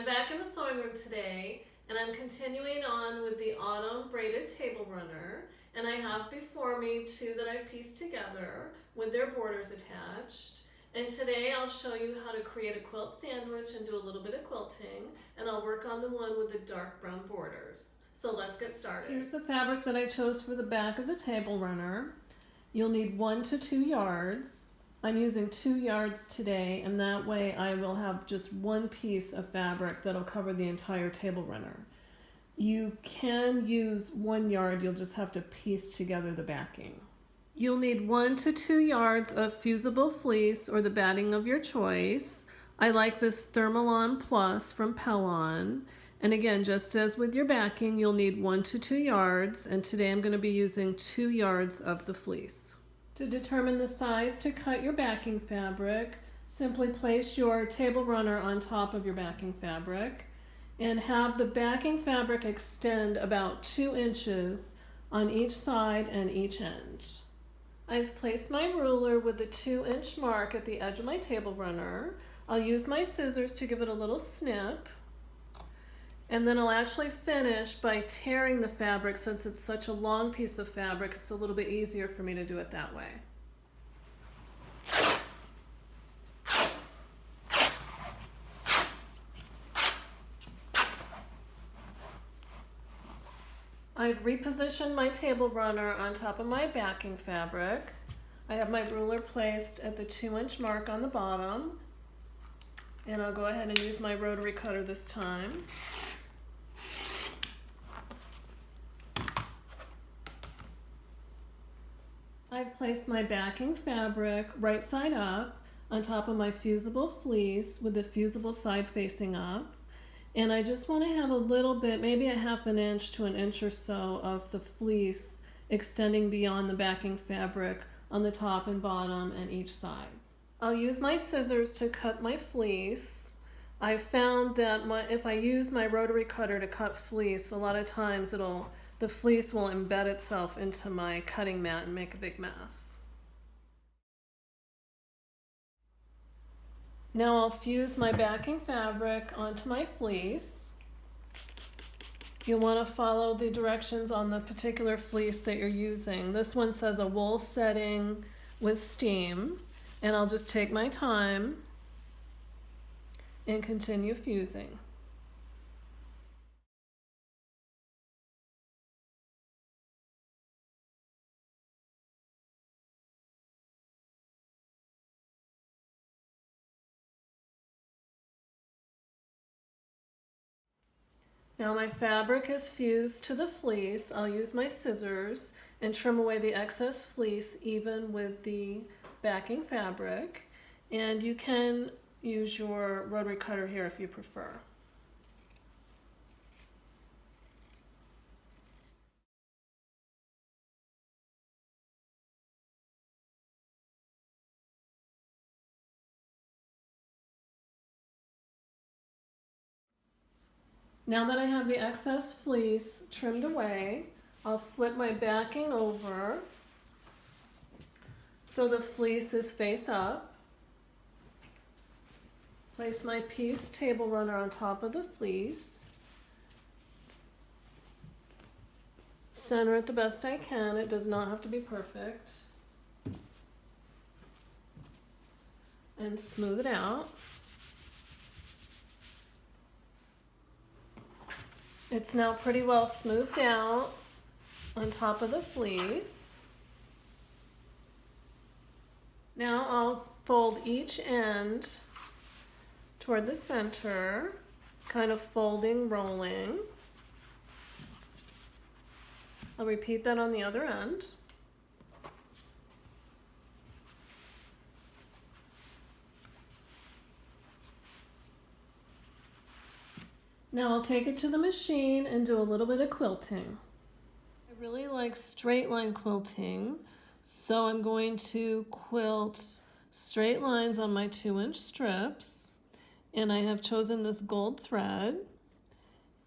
I'm back in the sewing room today, and I'm continuing on with the autumn braided table runner, and I have before me two that I've pieced together with their borders attached. And today I'll show you how to create a quilt sandwich and do a little bit of quilting, and I'll work on the one with the dark brown borders. So let's get started. Here's the fabric that I chose for the back of the table runner. You'll need 1 to 2 yards. I'm using 2 yards today, and that way I will have just one piece of fabric that'll cover the entire table runner. You can use 1 yard, you'll just have to piece together the backing. You'll need 1 to 2 yards of fusible fleece or the batting of your choice. I like this Thermolam Plus from Pellon. And again, just as with your backing, you'll need 1 to 2 yards, and today I'm going to be using 2 yards of the fleece. To determine the size to cut your backing fabric, simply place your table runner on top of your backing fabric and have the backing fabric extend about 2 inches on each side and each end. I've placed my ruler with the 2-inch mark at the edge of my table runner. I'll use my scissors to give it a little snip, and then I'll actually finish by tearing the fabric. Since it's such a long piece of fabric, it's a little bit easier for me to do it that way. I've repositioned my table runner on top of my backing fabric. I have my ruler placed at the 2-inch mark on the bottom, and I'll go ahead and use my rotary cutter this time. I've placed my backing fabric right side up on top of my fusible fleece with the fusible side facing up. And I just want to have a little bit, maybe a 1/2 inch to 1 inch or so of the fleece extending beyond the backing fabric on the top and bottom and each side. I'll use my scissors to cut my fleece. I found that if I use my rotary cutter to cut fleece, a lot of times the fleece will embed itself into my cutting mat and make a big mess. Now I'll fuse my backing fabric onto my fleece. You'll want to follow the directions on the particular fleece that you're using. This one says a wool setting with steam, and I'll just take my time and continue fusing. Now my fabric is fused to the fleece. I'll use my scissors and trim away the excess fleece even with the backing fabric. And you can use your rotary cutter here if you prefer. Now that I have the excess fleece trimmed away, I'll flip my backing over so the fleece is face up. Place my piece table runner on top of the fleece. Center it the best I can. It does not have to be perfect. And smooth it out. It's now pretty well smoothed out on top of the fleece. Now I'll fold each end toward the center, kind of folding, rolling. I'll repeat that on the other end. Now I'll take it to the machine and do a little bit of quilting. I really like straight line quilting, so I'm going to quilt straight lines on my 2-inch strips, and I have chosen this gold thread,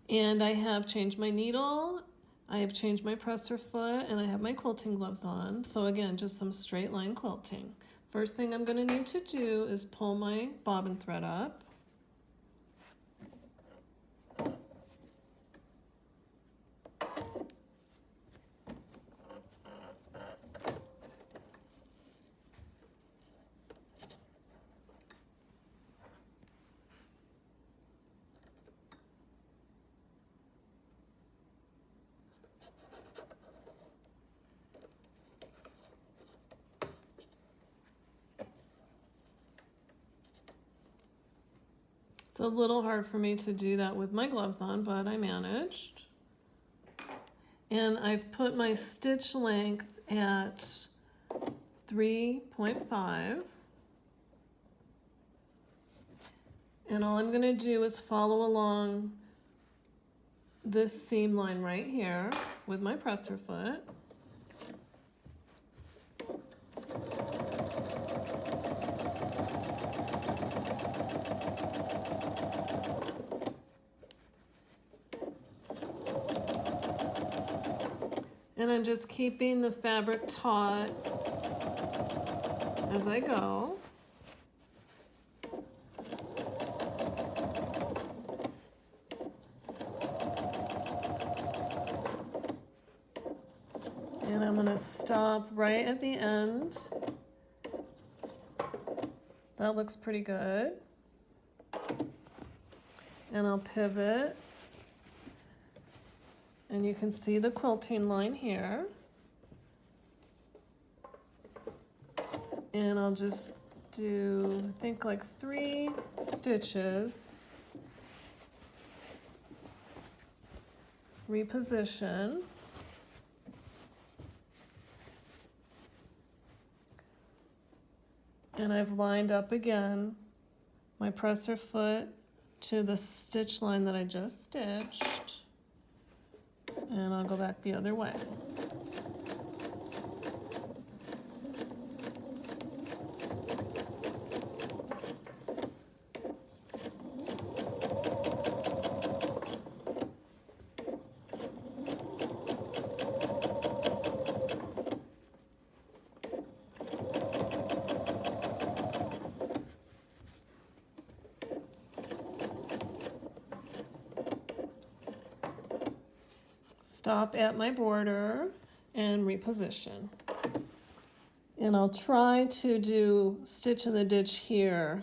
and I have changed my needle, I have changed my presser foot, and I have my quilting gloves on. So again, just some straight line quilting. First thing I'm going to need to do is pull my bobbin thread up. It's a little hard for me to do that with my gloves on, but I managed. And I've put my stitch length at 3.5. And all I'm going to do is follow along this seam line right here with my presser foot. And I'm just keeping the fabric taut as I go. And I'm going to stop right at the end. That looks pretty good. And I'll pivot. And you can see the quilting line here. And I'll just do, I think, like 3 stitches. Reposition. And I've lined up again my presser foot to the stitch line that I just stitched. And I'll go back the other way. Stop at my border and reposition. And I'll try to do stitch in the ditch here.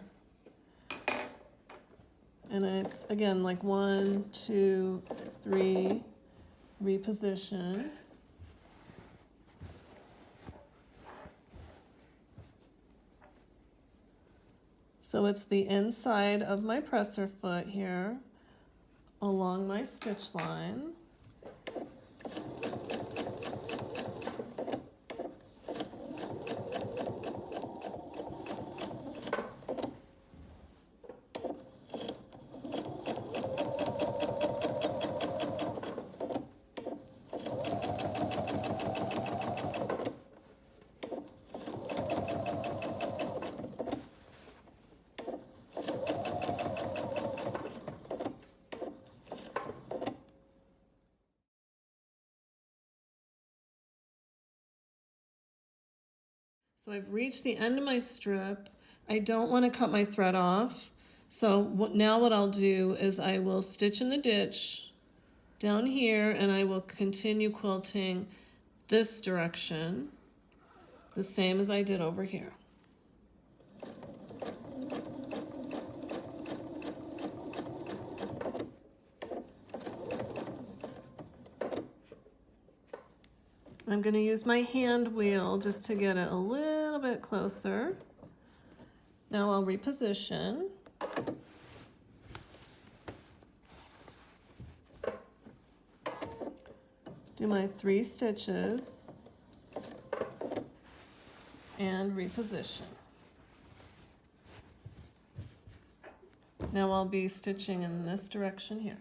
And it's again like 1, 2, 3, reposition. So it's the inside of my presser foot here along my stitch line. So I've reached the end of my strip. I don't want to cut my thread off. So now what I'll do is I will stitch in the ditch down here, and I will continue quilting this direction, the same as I did over here. I'm going to use my hand wheel just to get it a little bit closer. Now I'll reposition. Do my 3 stitches and reposition. Now I'll be stitching in this direction here.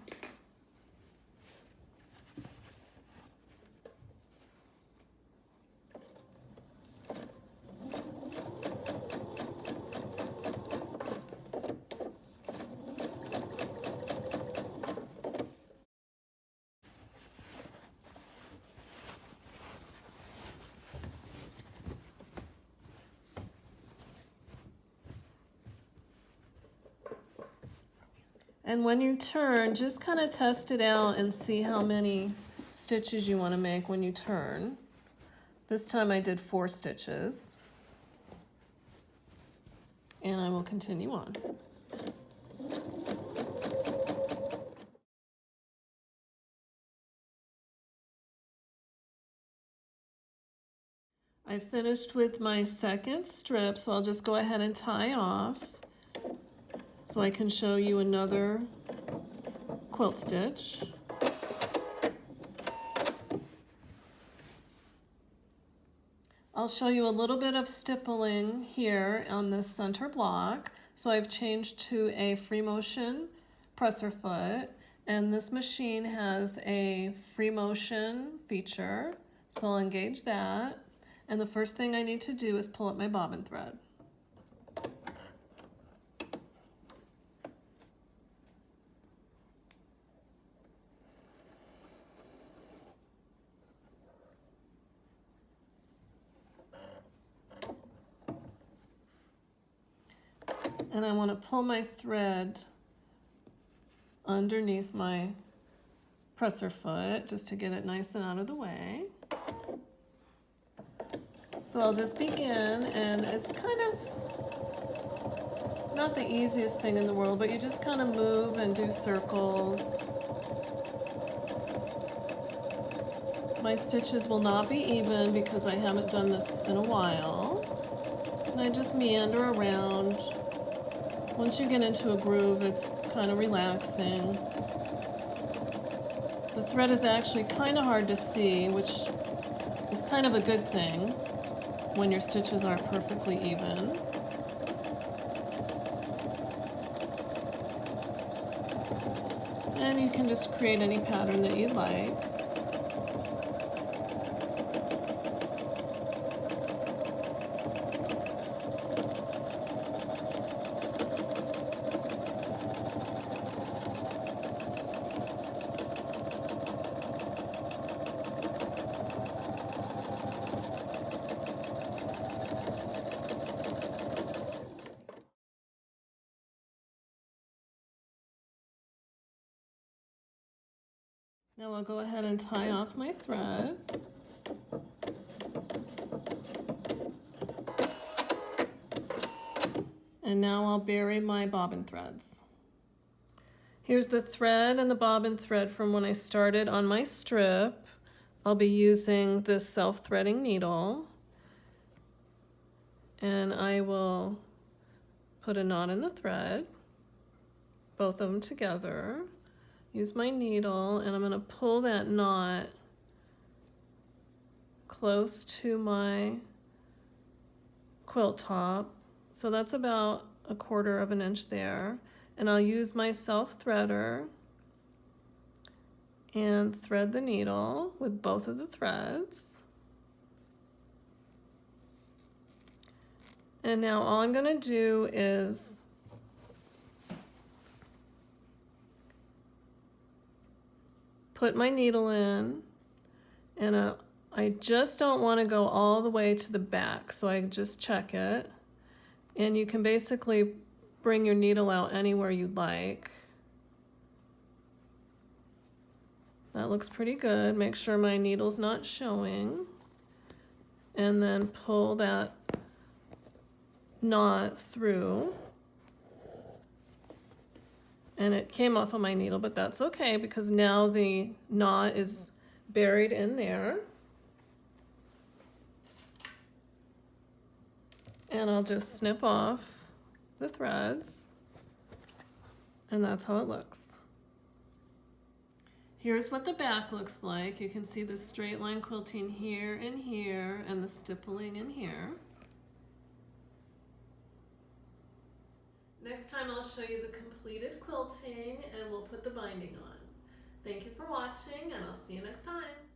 And when you turn, just kind of test it out and see how many stitches you want to make when you turn. This time I did 4 stitches. And I will continue on. I finished with my second strip, so I'll just go ahead and tie off. so I can show you another quilt stitch. I'll show you a little bit of stippling here on this center block. So I've changed to a free motion presser foot, and this machine has a free motion feature, so I'll engage that. And the first thing I need to do is pull up my bobbin thread. And I want to pull my thread underneath my presser foot just to get it nice and out of the way. So I'll just begin, and it's kind of not the easiest thing in the world, but you just kind of move and do circles. My stitches will not be even because I haven't done this in a while. And I just meander around. Once you get into a groove, it's kind of relaxing. The thread is actually kind of hard to see, which is kind of a good thing when your stitches aren't perfectly even. And you can just create any pattern that you like. Now I'll go ahead and tie off my thread. And now I'll bury my bobbin threads. Here's the thread and the bobbin thread from when I started on my strip. I'll be using this self-threading needle. And I will put a knot in the thread, both of them together. Use my needle, and I'm going to pull that knot close to my quilt top. So that's about 1/4 of an inch there. And I'll use my self-threader and thread the needle with both of the threads. And now all I'm going to do is put my needle in, and I just don't want to go all the way to the back, so I just check it. And you can basically bring your needle out anywhere you'd like. That looks pretty good. Make sure my needle's not showing. And then pull that knot through. And it came off of my needle, but that's okay because now the knot is buried in there. And I'll just snip off the threads, and that's how it looks. Here's what the back looks like. You can see the straight line quilting here and the stippling in here. Next time I'll show you the completed quilting, and we'll put the binding on. Thank you for watching, and I'll see you next time.